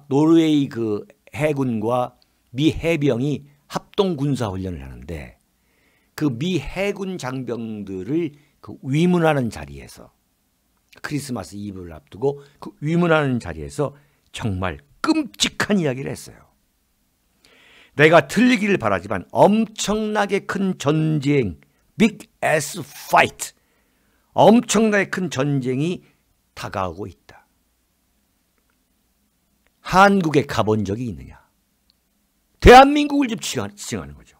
노르웨이 그 해군과 미 해병이 합동 군사 훈련을 하는데 그 미 해군 장병들을 그 위문하는 자리에서 크리스마스 이브를 앞두고 그 위문하는 자리에서 정말 끔찍한 이야기를 했어요. 내가 틀리기를 바라지만 엄청나게 큰 전쟁, big ass fight, 엄청나게 큰 전쟁이 다가오고 있다. 한국에 가본 적이 있느냐? 대한민국을 지칭하는 거죠.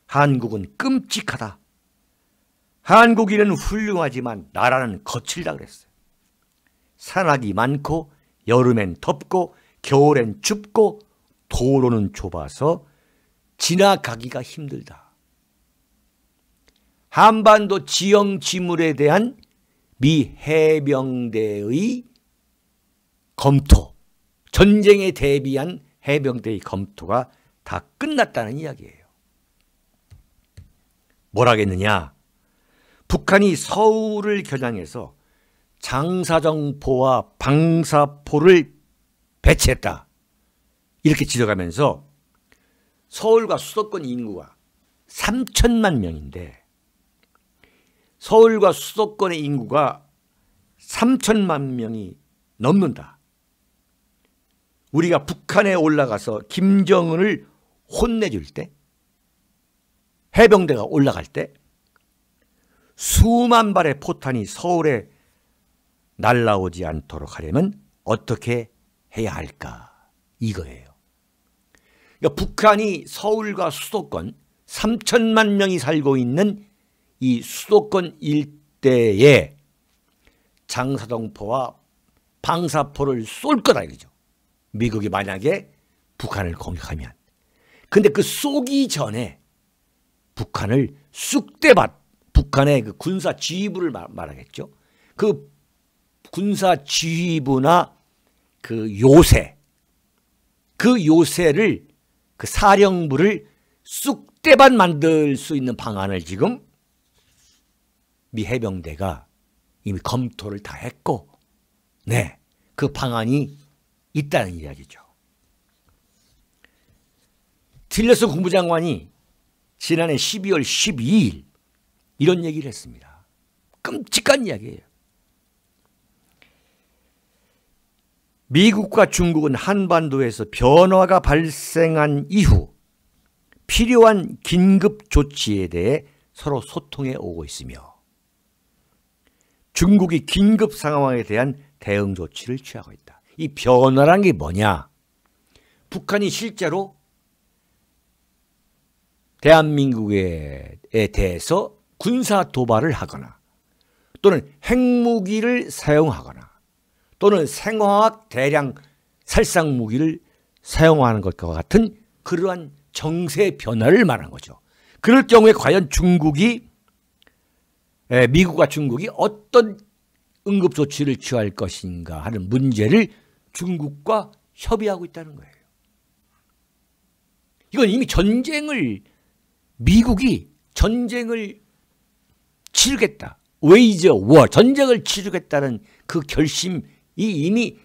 한국은 끔찍하다. 한국인은 훌륭하지만 나라는 거칠다 그랬어요. 산악이 많고 여름엔 덥고 겨울엔 춥고 도로는 좁아서 지나가기가 힘들다. 한반도 지형 지물에 대한 미 해병대의 검토, 전쟁에 대비한 해병대의 검토가 다 끝났다는 이야기예요. 뭘 하겠느냐? 북한이 서울을 겨냥해서 장사정포와 방사포를 배치했다. 이렇게 지적하면서 서울과 수도권 인구가 3천만 명인데 서울과 수도권의 인구가 3천만 명이 넘는다. 우리가 북한에 올라가서 김정은을 혼내줄 때, 해병대가 올라갈 때 수만 발의 포탄이 서울에 날라오지 않도록 하려면 어떻게 해야 할까? 이거예요. 그러니까 북한이 서울과 수도권 3천만 명이 살고 있는 이 수도권 일대에 장사정포와 방사포를 쏠 거다 이거죠. 미국이 만약에 북한을 공격하면. 근데 그 쏘기 전에 북한을 쑥대밭, 북한의 그 군사 지휘부를 말하겠죠. 그 군사 지휘부나 그 요새를 그 사령부를 쑥대밭 만들 수 있는 방안을 지금 미 해병대가 이미 검토를 다 했고, 네, 그 방안이 있다는 이야기죠. 틸러슨 국무장관이 지난해 12월 12일 이런 얘기를 했습니다. 끔찍한 이야기예요. 미국과 중국은 한반도에서 변화가 발생한 이후 필요한 긴급 조치에 대해 서로 소통해 오고 있으며 중국이 긴급 상황에 대한 대응 조치를 취하고 있다. 이 변화란 게 뭐냐? 북한이 실제로 대한민국에 대해서 군사 도발을 하거나 또는 핵무기를 사용하거나 또는 생화학 대량 살상 무기를 사용하는 것과 같은 그러한 정세 변화를 말한 거죠. 그럴 경우에 과연 미국과 중국이 어떤 응급 조치를 취할 것인가 하는 문제를 중국과 협의하고 있다는 거예요. 이건 이미 미국이 전쟁을 치르겠다. 웨이저 워, 전쟁을 치르겠다는 그 결심이 이미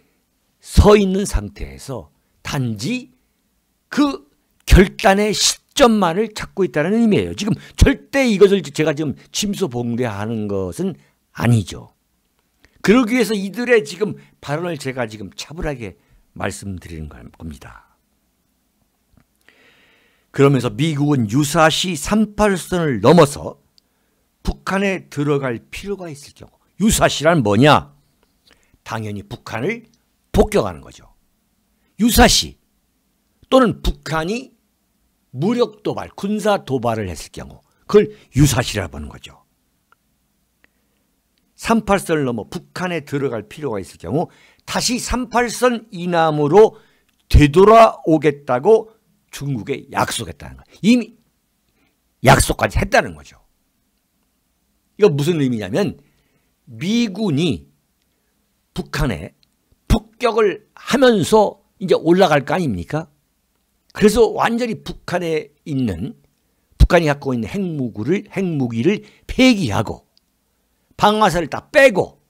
서 있는 상태에서 단지 그 결단의 시점만을 찾고 있다는 의미예요. 지금 절대 이것을 제가 지금 침소봉대하는 것은 아니죠. 그러기 위해서 이들의 지금 발언을 제가 지금 차분하게 말씀드리는 겁니다. 그러면서 미국은 유사시 38선을 넘어서 북한에 들어갈 필요가 있을 경우, 유사시란 뭐냐? 당연히 북한을 폭격하는 거죠. 유사시 또는 북한이 무력 도발, 군사 도발을 했을 경우 그걸 유사시라고 하는 거죠. 38선을 넘어 북한에 들어갈 필요가 있을 경우 다시 38선 이남으로 되돌아오겠다고 중국에 약속했다는 거예요. 이미 약속까지 했다는 거죠. 이거 무슨 의미냐면 미군이 북한에 폭격을 하면서 이제 올라갈 거 아닙니까? 그래서 완전히 북한이 갖고 있는 핵무기를 폐기하고 방아쇠를 다 빼고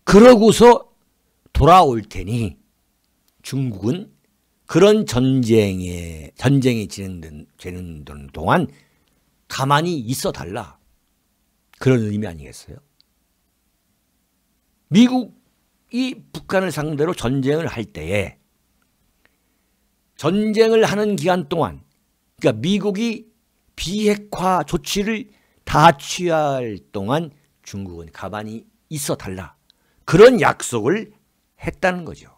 그러고서 돌아올 테니 중국은 그런 전쟁이 진행되는 동안 가만히 있어 달라. 그런 의미 아니겠어요? 미국이 북한을 상대로 전쟁을 할 때에 전쟁을 하는 기간 동안, 그러니까 미국이 비핵화 조치를 다 취할 동안 중국은 가만히 있어 달라. 그런 약속을 했다는 거죠.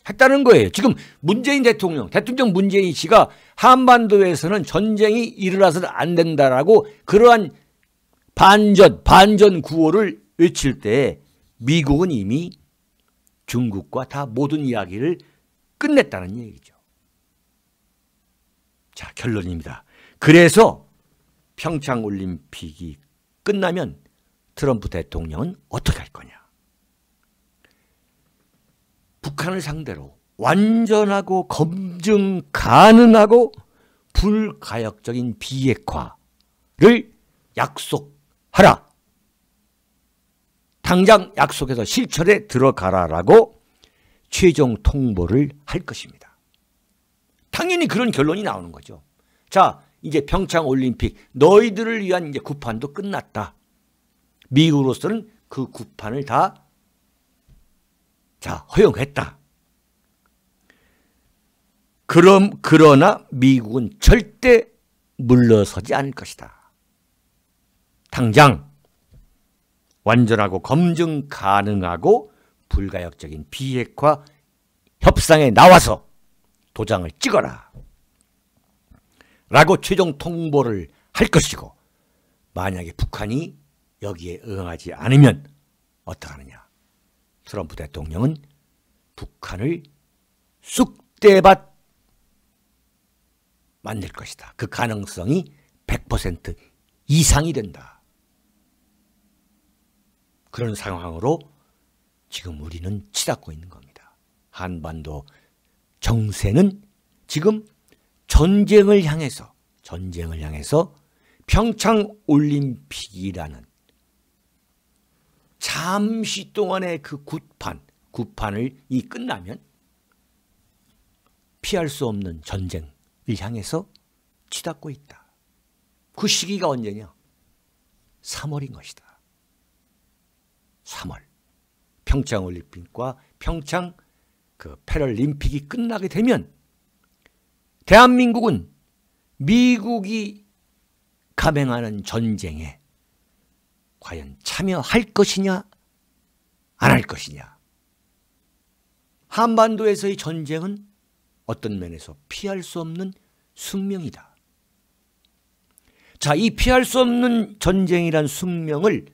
했다는 거예요. 지금 문재인 대통령 문재인 씨가 한반도에서는 전쟁이 일어나서는 안 된다라고 그러한 반전 구호를 외칠 때 미국은 이미 중국과 다 모든 이야기를 끝냈다는 얘기죠. 자, 결론입니다. 그래서 평창올림픽이 끝나면 트럼프 대통령은 어떻게 할 거냐? 북한을 상대로 완전하고 검증 가능하고 불가역적인 비핵화를 약속하라. 당장 약속해서 실천에 들어가라라고 최종 통보를 할 것입니다. 당연히 그런 결론이 나오는 거죠. 자, 이제 평창올림픽 너희들을 위한 이제 구판도 끝났다. 미국으로서는 그 구판을 다 허용했다. 그러나 미국은 절대 물러서지 않을 것이다. 당장 완전하고 검증 가능하고 불가역적인 비핵화 협상에 나와서 도장을 찍어라. 라고 최종 통보를 할 것이고, 만약에 북한이 여기에 응하지 않으면 어떡하느냐. 트럼프 대통령은 북한을 쑥대밭 만들 것이다. 그 가능성이 100% 이상이 된다. 그런 상황으로 지금 우리는 치닫고 있는 겁니다. 한반도 정세는 지금 전쟁을 향해서 평창올림픽이라는 잠시 동안의 그 구판을 끝나면 피할 수 없는 전쟁을 향해서 치닫고 있다. 그 시기가 언제냐? 3월인 것이다. 3월. 평창올림픽과 평창 패럴림픽이 끝나게 되면 대한민국은 미국이 감행하는 전쟁에 과연 참여할 것이냐, 안 할 것이냐. 한반도에서의 전쟁은 어떤 면에서 피할 수 없는 숙명이다. 자, 이 피할 수 없는 전쟁이란 숙명을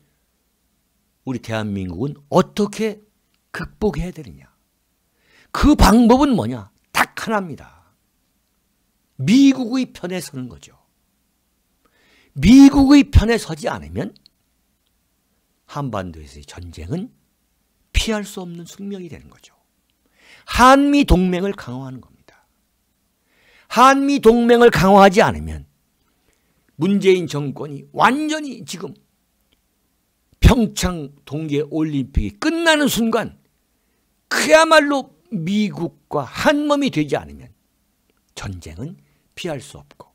우리 대한민국은 어떻게 극복해야 되느냐. 그 방법은 뭐냐? 딱 하나입니다. 미국의 편에 서는 거죠. 미국의 편에 서지 않으면 한반도에서의 전쟁은 피할 수 없는 숙명이 되는 거죠. 한미 동맹을 강화하는 겁니다. 한미 동맹을 강화하지 않으면 문재인 정권이 완전히 지금 평창 동계올림픽이 끝나는 순간 그야말로 미국과 한몸이 되지 않으면 전쟁은 피할 수 없고,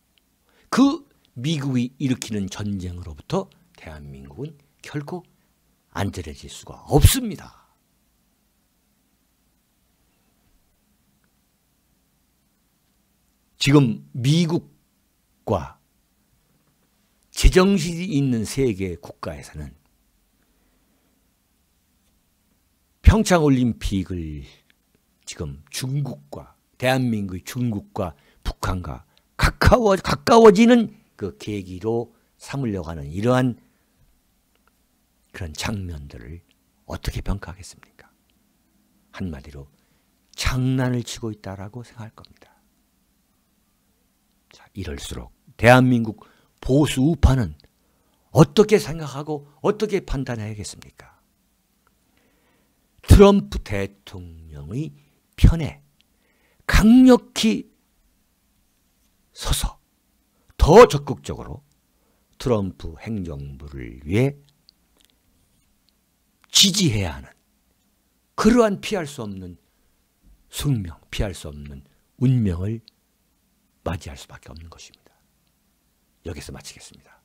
그 미국이 일으키는 전쟁으로부터 대한민국은 결코 안전해질 수가 없습니다. 지금 미국과 제정신이 있는 세계 국가에서는 평창올림픽을 지금 대한민국의 중국과 북한과 가까워지는 그 계기로 삼으려고 하는 이러한 그런 장면들을 어떻게 평가하겠습니까? 한마디로 장난을 치고 있다라고 생각할 겁니다. 자, 이럴수록 대한민국 보수 우파는 어떻게 생각하고 어떻게 판단해야겠습니까? 트럼프 대통령의 편에 강력히 서서 더 적극적으로 트럼프 행정부를 위해 지지해야 하는 그러한 피할 수 없는 숙명, 피할 수 없는 운명을 맞이할 수밖에 없는 것입니다. 여기서 마치겠습니다.